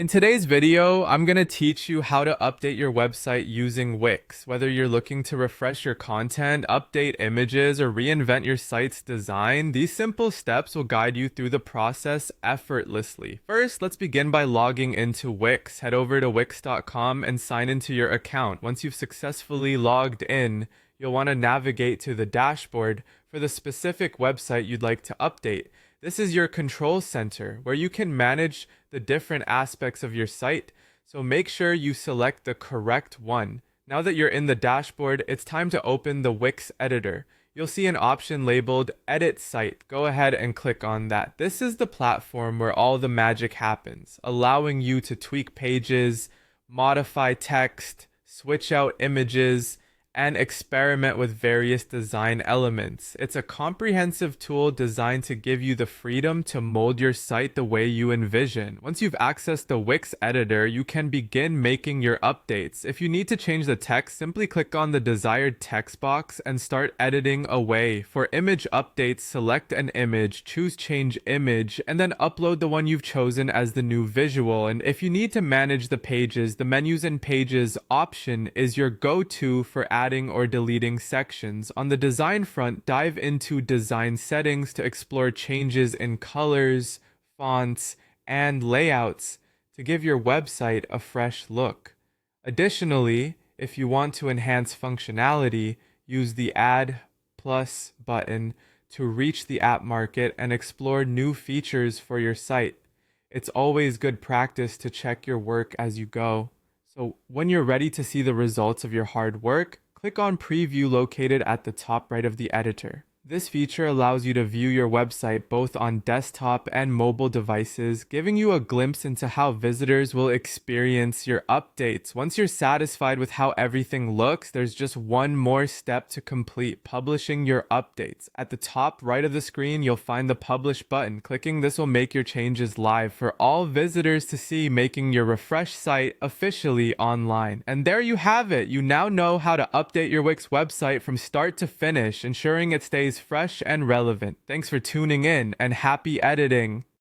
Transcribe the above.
In today's video, I'm going to teach you how to update your website using Wix. Whether you're looking to refresh your content, update images, or reinvent your site's design, these simple steps will guide you through the process effortlessly. First, let's begin by logging into Wix. Head over to wix.com and sign into your account. Once you've successfully logged in, you'll want to navigate to the dashboard for the specific website you'd like to update. This is your control center where you can manage the different aspects of your site. So make sure you select the correct one. Now that you're in the dashboard, it's time to open the Wix editor. You'll see an option labeled Edit Site. Go ahead and click on that. This is the platform where all the magic happens, allowing you to tweak pages, modify text, switch out images, and experiment with various design elements. It's a comprehensive tool designed to give you the freedom to mold your site the way you envision. Once you've accessed the Wix editor, you can begin making your updates. If you need to change the text, simply click on the desired text box and start editing away. For image updates, select an image, choose Change Image, and then upload the one you've chosen as the new visual. And if you need to manage the pages, the Menus and Pages option is your go-to for adding or deleting sections. On the design front, dive into design settings to explore changes in colors, fonts, and layouts to give your website a fresh look. Additionally, if you want to enhance functionality, use the Add Plus button to reach the app market and explore new features for your site. It's always good practice to check your work as you go. So when you're ready to see the results of your hard work, click on Preview located at the top right of the editor. This feature allows you to view your website both on desktop and mobile devices, giving you a glimpse into how visitors will experience your updates. Once you're satisfied with how everything looks, there's just one more step to complete: publishing your updates. At the top right of the screen, you'll find the Publish button. Clicking this will make your changes live for all visitors to see, making your refreshed site officially online. And there you have it. You now know how to update your Wix website from start to finish, ensuring it stays fresh and relevant. Thanks for tuning in, and happy editing.